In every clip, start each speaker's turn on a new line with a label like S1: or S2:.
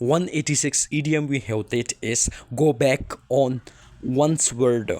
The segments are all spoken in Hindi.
S1: 186 idiom we have that is go back on one's word.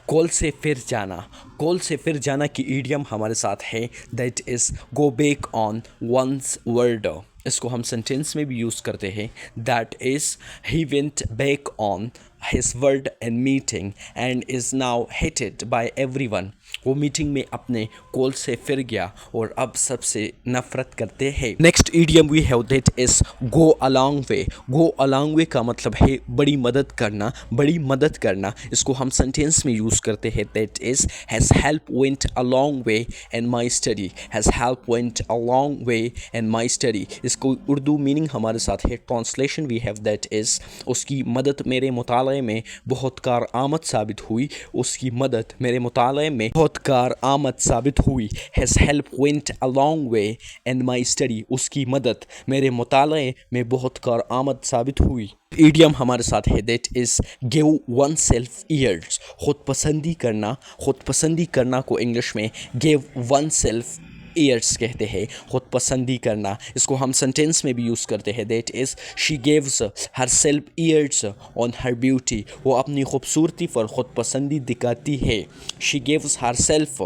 S1: Call से फिर जाना, कॉल से फिर जाना की ईडियम हमारे साथ है that is go back on one's word. इसको हम सेंटेंस में भी यूज़ करते हैं that is he went back on his word in meeting and is now hated by everyone. वो मीटिंग में अपने कॉल से फिर गया और अब सबसे नफरत करते हैं। Next idiom we have that is go a long way. Go a long way का मतलब है बड़ी मदद करना, बड़ी मदद करना। इसको हम सेंटेंस में यूज़ करते हैं that is has help went a long way in my study. Has help went a long way in my study. इसको उर्दू मीनिंग हमारे साथ है, translation we have that is उसकी मदद मेरे मुताले में बहुत कारआमद साबित हुई। उसकी मदद मेरे मुताले में बहुत कारआमद साबित हुई। His help went a long way in my study। उसकी मदद मेरे मुताले में बहुत कारआमद साबित हुई। ईडियम हमारे साथ है that is give one self years. खुद पसंदी करना, खुद पसंदी करना को इंग्लिश में गिव वन सेल्फ ईयर्स कहते हैं, खुद पसंदी करना। इसको हम सेंटेंस में भी यूज़ करते हैं that is she gives her self years on her beauty. वो अपनी खूबसूरती पर खुद पसंदी दिखाती है। She gives her self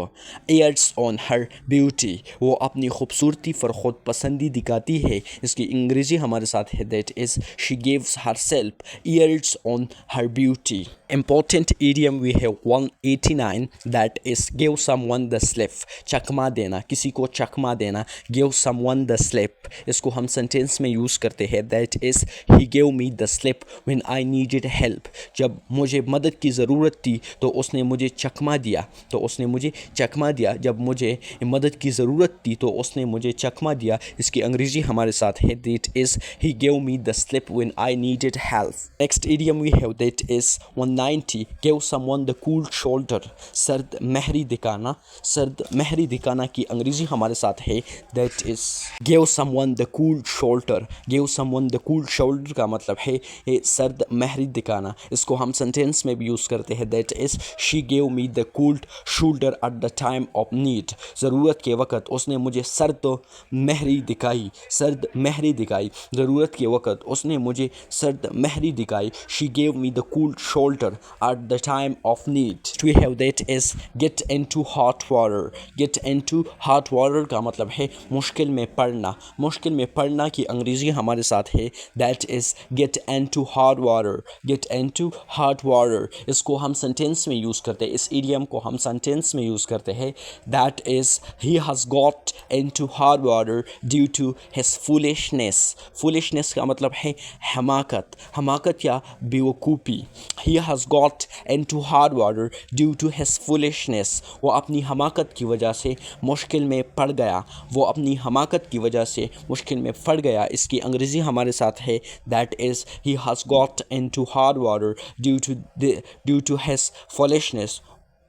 S1: years on her beauty. वो अपनी खूबसूरती पर खुद पसंदी दिखाती है। इसकी अंग्रेज़ी हमारे साथ है that is she gives her self years on her beauty. Important idiom we have 189 that is give someone the slip। चकमा देना, किसी को चकमा देना, give someone the slip। इसको हम सेंटेंस में यूज़ करते हैं that is he gave me the slip when I needed help। जब मुझे मदद की ज़रूरत थी तो उसने मुझे चकमा दिया, तो उसने मुझे चकमा दिया। जब मुझे मदद की ज़रूरत थी तो उसने मुझे चकमा दिया। इसकी अंग्रेज़ी हमारे साथ है that is he gave me the slip when I needed help। Next idiom we have that is 190 give someone the cool shoulder। सर्द महरी दिखाना, सर्द महरी दिखाना की अंग्रेज़ी हमारे साथ है that is give someone the cool shoulder। give someone the cool shoulder का मतलब है सर्द महरी दिखाना। इसको हम सेंटेंस में भी यूज़ करते हैं that is she gave me the cool shoulder at the time of need। ज़रूरत के वक़्त उसने मुझे सर्द महरी दिखाई, सर्द महरी दिखाई। ज़रूरत के वक़्त उसने मुझे सर्द महरी दिखाई। she gave me the cool shoulder at the time of need। we have that is get into hot water। get into hot water का मतलब है मुश्किल में पड़ना। मुश्किल में पड़ना की अंग्रेज़ी हमारे साथ है that is get into hot water। get into hot water। इसको हम सेंटेंस में यूज़ करते हैं, इस इडियम को हम सेंटेंस में यूज़ करते हैं that is he has got into hot water due to his foolishness। foolishness का मतलब है हमाकत, हमाकत या बेवकूफ़ी। he has got into hard water due to his foolishness। वो अपनी हमाकत की वजह से मुश्किल में पड़ गया, वो अपनी हमाकत की वजह से मुश्किल में पड़ गया। इसकी अंग्रेज़ी हमारे साथ है that is he has got into hard water due to his foolishness।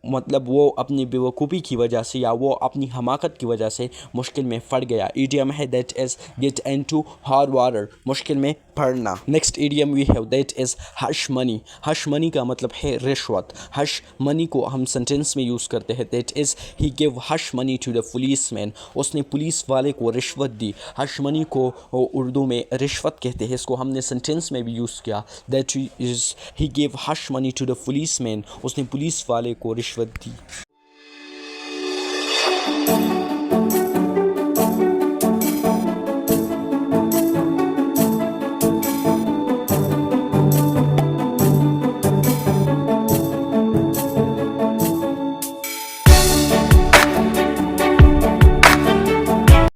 S1: मतलब वो अपनी बेवकूफ़ी की वजह से या वो अपनी हमाकत की वजह से मुश्किल में पड़ गया। ईडियम है that is get into hot water, मुश्किल में पड़ना। Next idiom we have that is hush money. Hush money का मतलब है रिश्वत। हश मनी को हम सेंटेंस में यूज़ करते हैं that is he give hush money to the police man. उसने पुलिस वाले को रिश्वत दी। हश मनी को उर्दू में रिश्वत कहते हैं। इसको हमने सेंटेंस में भी यूज़ किया that is he give hush money to the police man. उसने पुलिस वाले को रिश्वत दी।